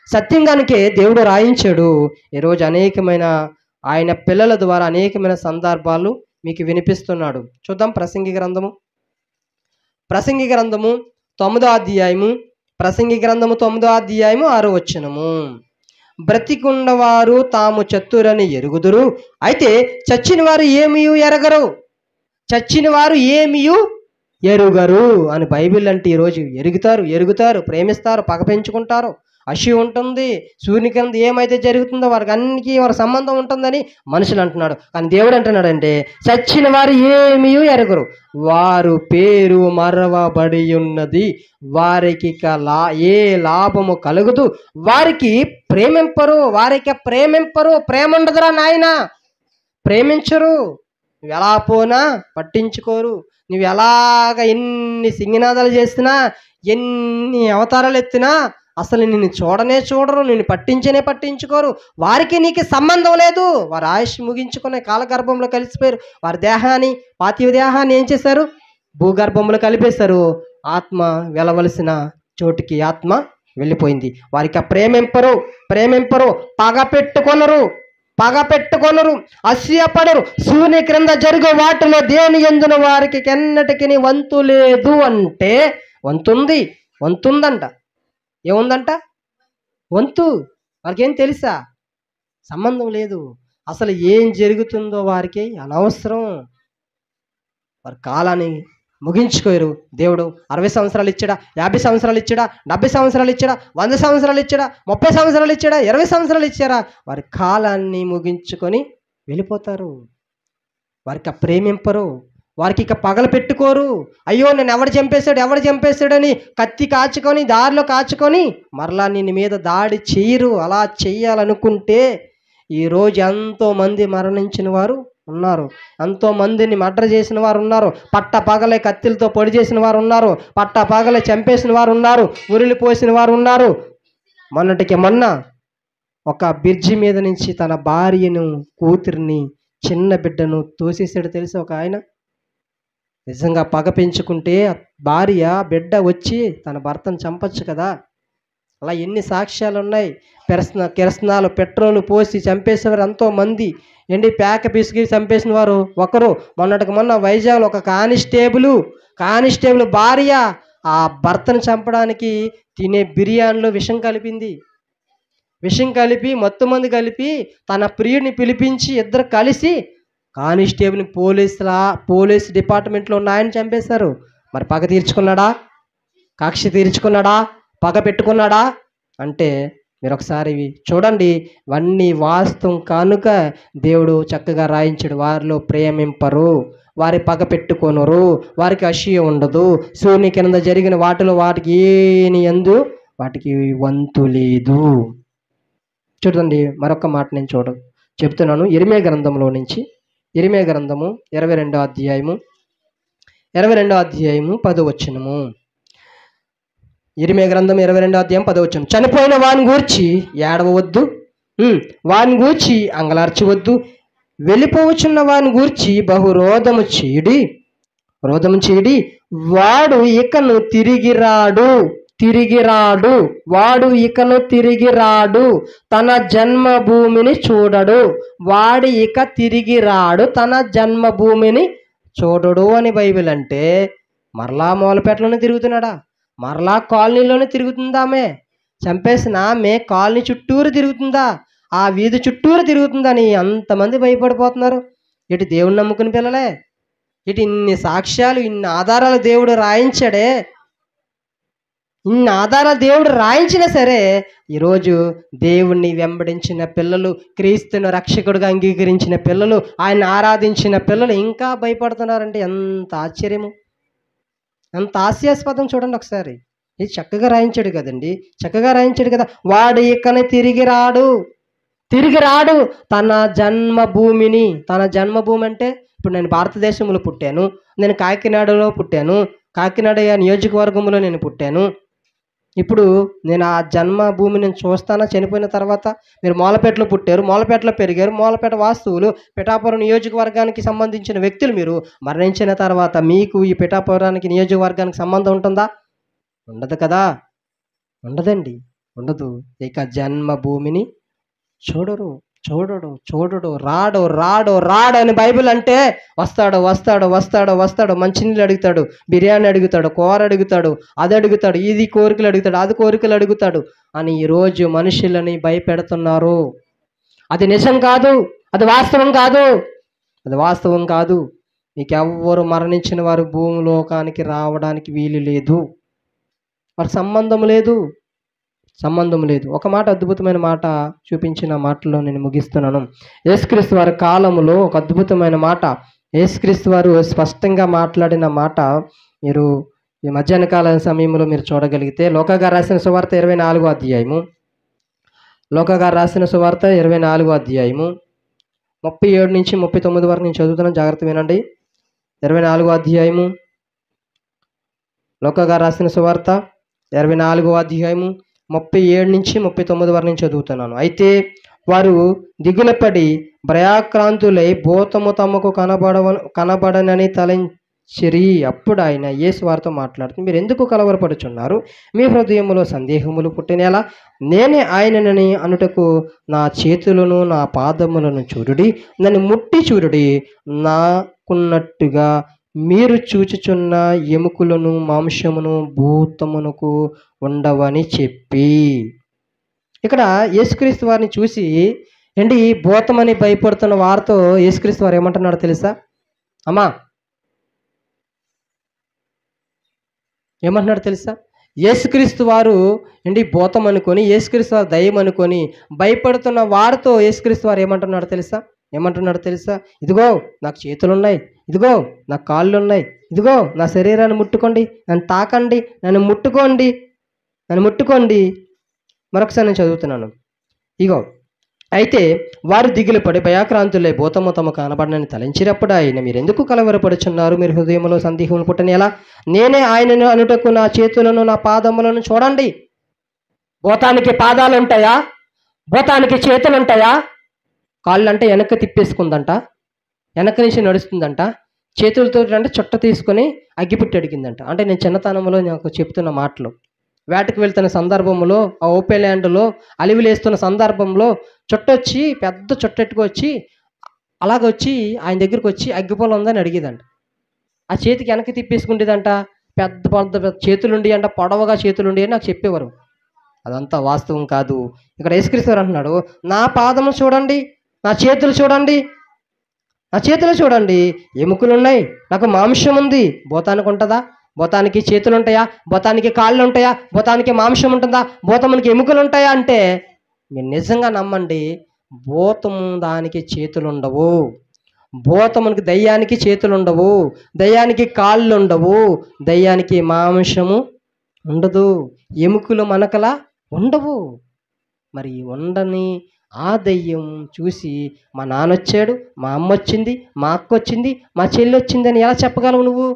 సత్యం కనుకే దేవుడు రాయించాడు. ఈరోజు అనేకమైన ఆయన పిల్లల ద్వారా అనేకమైన సందర్భాలు మీకు వినిపిస్తున్నాడు. చూద్దాం ప్రసంగి గ్రంథము 9వ అధ్యాయము 6వ వచనము. బ్రతికున్నవారు తాము చతురని ఎరుగుదురు, అయితే చచ్చిన వారు ఏమియు ఎరుగరు అని బైబిల్ అంటే ఈరోజు ఎరుగుతారు, ప్రేమిస్తారు, పగ పెంచుకుంటారు, అసూయ ఉంటుంది. సూర్యుని కింద ఏమైతే జరుగుతుందో వారికి అన్నికి వారి సంబంధం ఉంటుందని మనుషులు అంటున్నాడు. కానీ దేవుడు అంటున్నాడంటే చచ్చిన వారు ఏమీ ఎరగరు, వారు పేరు మరవబడి ఉన్నది, వారికి ఏ లాభము కలుగుతూ వారికి ప్రేమింపరు. ప్రేమ ఉండదురా నాయన, ప్రేమించరు. నువ్వు ఎలా పోనా పట్టించుకోరు. నువ్వు ఎలాగ ఎన్ని సింగినాదాలు చేసినా, ఎన్ని అవతారాలు ఎత్తినా అసలు నిన్ను చూడరు, నిన్ను పట్టించుకోరు. వారికి నీకు సంబంధం లేదు. వారి ఆయుష్ ముగించుకునే కాలగర్భంలో కలిసిపోయారు. వారి పార్థివ దేహాన్ని ఏం చేశారు? భూగర్భంలో కలిపేశారు. ఆత్మ వెళ్ళవలసిన చోటికి ఆత్మ వెళ్ళిపోయింది. వారికి ప్రేమింపరు, పగ పెట్టుకొనరు, అసూయపడరు. సూర్యుని క్రింద జరుగు వాటిలో దేని యందున వారికి ఎన్నటికి వంతు లేదు. అంటే వంతుందంట. ఏముందంట? వంతు. వారికేం తెలుసా? సంబంధం లేదు. అసలు ఏం జరుగుతుందో వారికి అనవసరం. వారి కాలాన్ని ముగించుకోరు. దేవుడు 60 సంవత్సరాలు ఇచ్చాడా, 50 సంవత్సరాలు ఇచ్చాడా, 70 సంవత్సరాలు ఇచ్చాడా, 100 సంవత్సరాలు ఇచ్చాడా, 30 సంవత్సరాలు ఇచ్చాడా, 20 సంవత్సరాలు ఇచ్చారా? వారి కాలాన్ని ముగించుకొని వెళ్ళిపోతారు. వారికి ప్రేమింపరు, వారికి ఇక పగలు పెట్టుకోరు. అయ్యో నేను ఎవడు చంపేశాడని కత్తి కాచుకొని దారిలో కాచుకొని మరలా నిన్ను మీద దాడి చేయరు. అలా చెయ్యాలనుకుంటే ఈరోజు ఎంతోమంది మరణించిన వారు ఉన్నారు. ఎంతో మందిని మర్డర్ చేసిన వారు ఉన్నారు. పట్ట పగలే కత్తిలతో పొడి చేసిన వారు ఉన్నారు. పట్ట పగలే చంపేసిన వారు ఉన్నారు. ఉరిలి పోసిన వారు ఉన్నారు. మొన్నటికి మొన్న ఒక బ్రిడ్జి మీద నుంచి తన భార్యను, కూతురిని, చిన్న బిడ్డను తోసేసాడు తెలుసా ఒక ఆయన. నిజంగా పగ పెంచుకుంటే భార్య బిడ్డ వచ్చి తన భర్తను చంపచ్చు కదా. అలా ఎన్ని సాక్ష్యాలు ఉన్నాయి. కిరసనాలు పెట్రోలు పోసి చంపేసేవారు ఎంతో మంది. పేక పిసికి చంపేసిన వారు ఒకరు. మొన్నటికి మొన్న వైజాగ్లో ఒక కానిస్టేబుల్ భార్య ఆ భర్తను చంపడానికి తినే బిర్యానీలో విషం కలిపి మత్తుమంది కలిపి తన ప్రియుడిని పిలిపించి ఇద్దరు కలిసి కానిస్టేబుల్ని పోలీస్ డిపార్ట్మెంట్లో ఉన్న ఆయన చంపేశారు. మరి పగ తీర్చుకున్నాడా? కక్ష తీర్చుకున్నాడా? పగ పెట్టుకున్నాడా? అంటే మీరు ఒకసారి చూడండి. ఇవన్నీ వాస్తవం కనుక దేవుడు చక్కగా రాయించాడు. వారిలో ప్రేమింపరు, వారి పగ పెట్టుకొనరు, వారికి అసూయ ఉండదు, సూర్యుని కింద జరిగిన వాటిలో వాటికి ఏని యందు వాటికి వంతు లేదు. చూడండి మరొక మాట నేను చెప్తున్నాను. ఇర్మియా గ్రంథంలో నుంచి, ఇర్మియా గ్రంథము 22వ అధ్యాయము 10వ వచనము. ఇర్మియా గ్రంథం 22వ అధ్యాయం 10వ వచనం. చనిపోయిన వాని గూర్చి ఏడవవద్దు, వాని గూర్చి అంగలార్చవద్దు, వెళ్ళిపోవచ్చున్న వాని గూర్చి బహు రోదము చేయడి, వాడు ఇకను తిరిగి రాడు, తన జన్మభూమిని చూడడు. వాడు ఇక తిరిగి రాడు, తన జన్మభూమిని చూడడు అని బైబిల్ అంటే మరలా మూలపేటలోనే తిరుగుతున్నాడా? మరలా కాలనీలోనే తిరుగుతుందా? ఆమె చంపేసిన ఆమె కాలనీ చుట్టూరు తిరుగుతుందా? ఆ వీధి చుట్టూరు తిరుగుతుందని అంతమంది భయపడిపోతున్నారు. ఇటు దేవుని నమ్ముకుని పిల్లలే, ఇటు ఇన్ని సాక్ష్యాలు, ఇన్ని ఆధారాలు దేవుడు రాయించాడే. ఇన్ని ఆధారాలు దేవుడు రాయించినా సరే ఈరోజు దేవుణ్ణి వెంబడించిన పిల్లలు, క్రీస్తును రక్షకుడుగా అంగీకరించిన పిల్లలు, ఆయన ఆరాధించిన పిల్లలు ఇంకా భయపడుతున్నారంటే ఎంత ఆశ్చర్యము, ఎంత హాస్యాస్పదం. చూడండి ఒకసారి. ఇది చక్కగా రాయించాడు కదండి, చక్కగా రాయించాడు కదా. వాడు ఇకని తిరిగి రాడు, తన జన్మభూమిని. తన జన్మభూమి అంటే ఇప్పుడు నేను భారతదేశంలో పుట్టాను, నేను కాకినాడలో పుట్టాను, కాకినాడ నియోజకవర్గంలో నేను పుట్టాను. ఇప్పుడు నేను ఆ జన్మభూమిని చూస్తానా చనిపోయిన తర్వాత? మీరు మూలపేటలో పుట్టారు, మూలపేటలో పెరిగారు, మూలపేట వాస్తువులు, పిఠాపురం నియోజకవర్గానికి సంబంధించిన వ్యక్తులు. మీరు మరణించిన తర్వాత మీకు ఈ పిఠాపురానికి నియోజకవర్గానికి సంబంధం ఉంటుందా? ఉండదు కదా, ఉండదండి, ఉండదు. ఇక జన్మభూమిని చూడడు, రాడు అని బైబిల్ అంటే వస్తాడు, మంచినీళ్ళు అడుగుతాడు, బిర్యానీ అడుగుతాడు, కూర అడుగుతాడు, అది అడుగుతాడు, ఇది కోరికలు అడుగుతాడు, అది కోరికలు అడుగుతాడు అని ఈరోజు మనుషులని భయపెడుతున్నారు. అది నిజం కాదు, అది వాస్తవం కాదు. మీకెవ్వరు మరణించిన వారు భూమిలోకానికి రావడానికి వీలు లేదు. వారికి సంబంధం లేదు. ఒక మాట, అద్భుతమైన మాట చూపించిన మాటలో నేను ముగిస్తున్నాను. యేసుక్రీస్తు వారి కాలంలో ఒక అద్భుతమైన మాట, యేసుక్రీస్తు వారు స్పష్టంగా మాట్లాడిన మాట మీరు ఈ మధ్యాహ్న కాల సమయంలో మీరు చూడగలిగితే, లోకాగారు రాసిన సువార్త 24వ అధ్యాయము, 37 నుంచి 39 వరకు నేను చదువుతున్నాను, జాగ్రత్త వినండి. 24వ అధ్యాయము, లోకాగారు రాసిన సువార్త 24వ అధ్యాయము 37 నుంచి 39 వరకు నేను చదువుతున్నాను. అయితే వారు దిగులపడి భయాక్రాంతులై భూతము తమకు కనబడనని తలంచిరి. అప్పుడు ఆయన యేసు వారితో మాట్లాడుతూ, మీరు ఎందుకు కలవరపడుచున్నారు? మీ హృదయములో సందేహములు పుట్టినేలా? నేనే ఆయనని అనుటకు నా చేతులను నా పాదములను చూడుడి, నన్ను ముట్టి చూడుడి. నాకున్నట్టుగా మీరు చూచుచున్న ఎముకలను మాంసమును భూతమునకు ఉండవని చెప్పి. ఇక్కడ యేసుక్రీస్తు వారిని చూసి భూతమని భయపడుతున్న వారితో యేసుక్రీస్తు వారు ఏమంటున్నాడో తెలుసా? అమ్మా ఏమంటున్నాడు తెలుసా? యేసుక్రీస్తు వారు భూతం అనుకొని, యేసుక్రీస్తు వారు దయ్యం అనుకొని భయపడుతున్న వారితో యేసుక్రీస్తు వారు ఏమంటున్నాడు తెలుసా? ఇదిగో నాకు చేతులున్నాయి, ఇదిగో నా కాళ్ళు ఉన్నాయి, ఇదిగో నా శరీరాన్ని ముట్టుకోండి, నన్ను తాకండి, నన్ను ముట్టుకోండి. మరొకసారి నేను చదువుతున్నాను. ఇగో అయితే వారు దిగులు పడి భయాక్రాంతులై భూతము తమ కనబడనని తలంచినప్పుడు ఆయన మీరెందుకు కలవరపడుచున్నారు, మీరు హృదయంలో సందేహములు పుట్టని ఎలా, నేనే ఆయనను అనుటకు నా చేతులను నా పాదములను చూడండి. భూతానికి పాదాలు ఉంటాయా? భూతానికి చేతులు ఉంటాయా? కాళ్ళు అంటే వెనక్కి తిప్పేసుకుందంట, వెనక నుంచి నడుస్తుందంట. చేతులతో అంటే చుట్ట తీసుకొని అగ్గిపెట్టి అడిగిందంట. అంటే నేను చిన్నతనంలో నాకు చెప్తున్న మాటలు. వేటకు వెళ్తున్న సందర్భంలో, ఆ ఓపెన్ ల్యాండ్లో అలివిలేస్తున్న సందర్భంలో చుట్టొచ్చి పెద్ద చుట్టెట్టుకొచ్చి అలాగొచ్చి ఆయన దగ్గరికి వచ్చి అగ్గిపొలం ఉందని అడిగేదంట. ఆ చేతికి వెనక్కి తిప్పేసుకుంటేదంట. పెద్ద పెద్ద పెద్ద చేతులుండి అంట, పొడవగా చేతులుండి అని నాకు చెప్పేవారు. అదంతా వాస్తవం కాదు. ఇక్కడ యేసుక్రీస్తు అంటున్నాడు, నా పాదము చూడండి, నా చేతులు చూడండి, నా చేతులు చూడండి, ఎముకలు ఉన్నాయి, నాకు మాంసం ఉంది. భూతానికి ఉంటుందా? భూతానికి చేతులు ఉంటాయా? భూతానికి కాళ్ళు ఉంటాయా? భూతానికి మాంసం ఉంటుందా? భూతమునికి ఎముకలు ఉంటాయా? అంటే మీరు నిజంగా నమ్మండి, భూతము దానికి చేతులు ఉండవు. భూతమునికి దయ్యానికి చేతులు ఉండవు, దయ్యానికి కాళ్ళు ఉండవు, దయ్యానికి మాంసము ఉండదు, ఎముకలు మనకలా ఉండవు. మరి ఉండని ఆ దయ్యం చూసి మా నాన్న వచ్చాడు, మా అమ్మ వచ్చింది, మా అక్క వచ్చింది, మా చెల్లి వచ్చింది అని ఎలా చెప్పగలవు నువ్వు?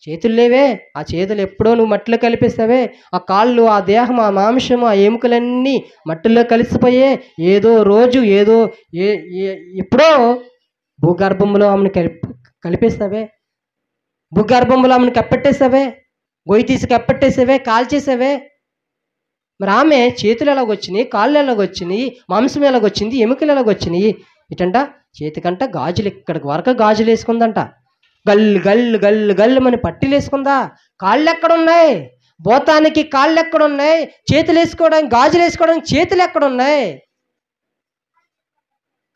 చేతులు లేవే, ఆ చేతులు ఎప్పుడో నువ్వు మట్టిలో కలిపేస్తావే, ఆ కాళ్ళు, ఆ దేహం, ఆ మాంసము, ఆ ఎముకలన్నీ మట్టిలో కలిసిపోయే. ఏదో రోజు ఏదో ఎప్పుడో భూగర్భంలో ఆమెను కలిపేస్తావే, భూగర్భంలో ఆమెను కప్పెట్టేసావే, గొయ్యి తీసి కప్పెట్టేసావే, కాల్చేసావే. మరి ఆమె చేతులు ఎలాగొచ్చినాయి, కాళ్ళు ఎలాగొచ్చినాయి, మాంసం ఎలాగొచ్చింది, ఎముకలు ఎలాగొచ్చినాయి? ఇటంట చేతికంట గాజులు ఇక్కడికి వరకు గాజులు వేసుకుందంట. గల్లు గల్లు గల్లు గల్లు అని పట్టీలు వేసుకుందా. కాళ్ళు ఎక్కడున్నాయి? భూతానికి కాళ్ళు ఎక్కడున్నాయి? చేతులు వేసుకోవడానికి, గాజులు వేసుకోవడానికి చేతులు ఎక్కడున్నాయి?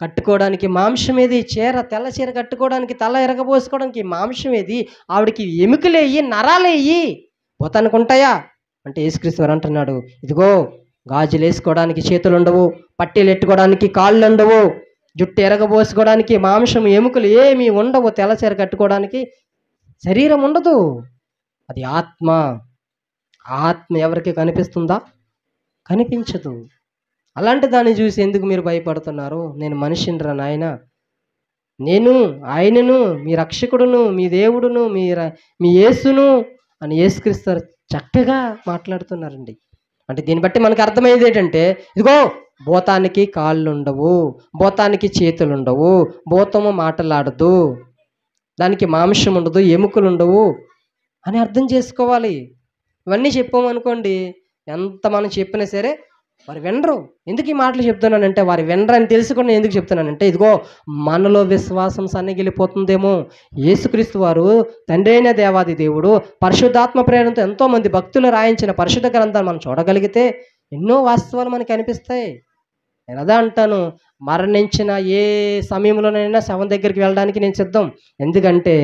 కట్టుకోవడానికి మాంసం ఏది? చీర, తెల్ల చీర కట్టుకోవడానికి, తల ఎరగబోసుకోవడానికి మాంసం ఏది? ఆవిడకి ఎముకలేయి, నరాలేయి, భూతానికి ఉంటాయా? అంటే యేసుక్రీస్తు వారు అంటున్నాడు, ఇదిగో గాజులు వేసుకోవడానికి చేతులు ఉండవు, పట్టీలు ఎట్టుకోవడానికి కాళ్ళు ఉండవు, జుట్టు ఎరగబోసుకోవడానికి మాంసం ఎముకలు ఏమీ ఉండవు, తెల్లచీర కట్టుకోవడానికి శరీరం ఉండదు. అది ఆత్మ. ఆత్మ ఎవరికి కనిపిస్తుందా? కనిపించదు. అలాంటి దాన్ని చూసి ఎందుకు మీరు భయపడుతున్నారు? నేను మనిషినిరా నాయన, నేను ఆయనను, మీ రక్షకుడును, మీ దేవుడును, మీ యేసును అని యేసుక్రీస్తు చక్కగా మాట్లాడుతున్నారండి. అంటే దీన్ని బట్టి మనకు అర్థమయ్యేది ఏంటంటే, ఇదిగో భూతానికి కాళ్ళు ఉండవు, భూతానికి చేతులు ఉండవు, భూతము మాటలాడదు, దానికి మాంసం ఉండదు, ఎముకలు ఉండవు అని అర్థం చేసుకోవాలి. ఇవన్నీ చెప్పామనుకోండి, ఎంత మనం చెప్పినా సరే వారు వినరు. ఎందుకు ఈ మాటలు చెప్తున్నానంటే, వారు వినరని తెలుసుకొని ఎందుకు చెప్తున్నానంటే, ఇదిగో మనలో విశ్వాసం సన్నగిలిపోతుందేమో. యేసుక్రీస్తు వారు తండ్రి అయిన దేవాది దేవుడు పరిశుద్ధాత్మ ప్రేరణతో ఎంతోమంది భక్తులు రాయించిన పరిశుద్ధ గ్రంథాన్ని మనం చూడగలిగితే ఎన్నో వాస్తవాలు మనకి అనిపిస్తాయి. నేను అదే అంటాను, మరణించిన ఏ సమయంలోనైనా శవం దగ్గరికి వెళ్ళడానికి నేను సిద్ధం. ఎందుకంటే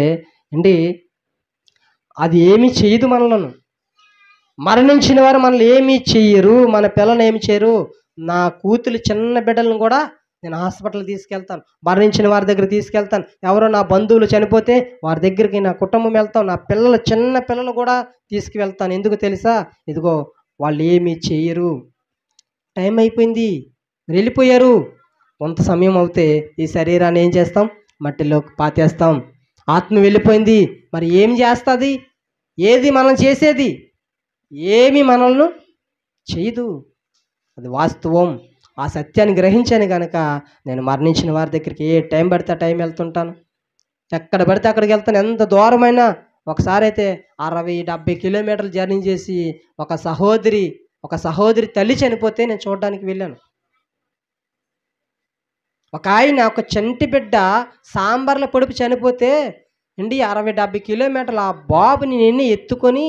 అండి, అది ఏమీ చేయదు మనలను. మరణించిన వారు మనల్ని ఏమీ చెయ్యరు, మన పిల్లలు ఏమి చేయరు. నా కూతురు చిన్న బిడ్డలను కూడా నేను హాస్పిటల్కి తీసుకెళ్తాను, మరణించిన వారి దగ్గర తీసుకెళ్తాను. ఎవరో నా బంధువులు చనిపోతే వారి దగ్గరికి నా కుటుంబం వెళ్తాం, నా పిల్లలు, చిన్న పిల్లలు కూడా తీసుకువెళ్తాను. ఎందుకు తెలుసా? ఇదిగో వాళ్ళు ఏమీ చెయ్యరు, టైం అయిపోయింది, వెళ్ళిపోయారు. కొంత సమయం అవుతే ఈ శరీరాన్ని ఏం చేస్తాం? మట్టిలోకి పాతేస్తాం. ఆత్మ వెళ్ళిపోయింది, మరి ఏం చేస్తుంది? ఏది మనం చేసేది? ఏమి మనల్ని చేయదు. అది వాస్తవం. ఆ సత్యాన్ని గ్రహించాను కనుక నేను మరణించిన వారి దగ్గరికి ఏ టైం పడితే ఆ టైం వెళ్తుంటాను, ఎక్కడ పడితే అక్కడికి వెళ్తాను. ఎంత దూరమైనా. ఒకసారి అయితే 60-70 కిలోమీటర్లు జర్నీ చేసి ఒక సహోదరి తల్లి చనిపోతే నేను చూడడానికి వెళ్ళాను. ఒక ఆయన, ఒక చంటి బిడ్డ సాంబార్ల పొడుపు చనిపోతే అండి 60-70 కిలోమీటర్లు ఆ బాబుని నేను ఎత్తుకొని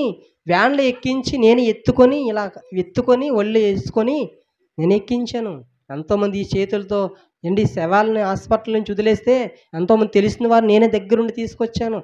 వ్యాన్లో ఎక్కించి, నేను ఎత్తుకొని ఒళ్ళు వేసుకొని నేను ఎక్కించాను. ఎంతోమంది ఈ చేతులతో శవాలని హాస్పిటల్ నుంచి వదిలేస్తే ఎంతోమంది తెలిసిన వారు నేనే దగ్గరుండి తీసుకొచ్చాను.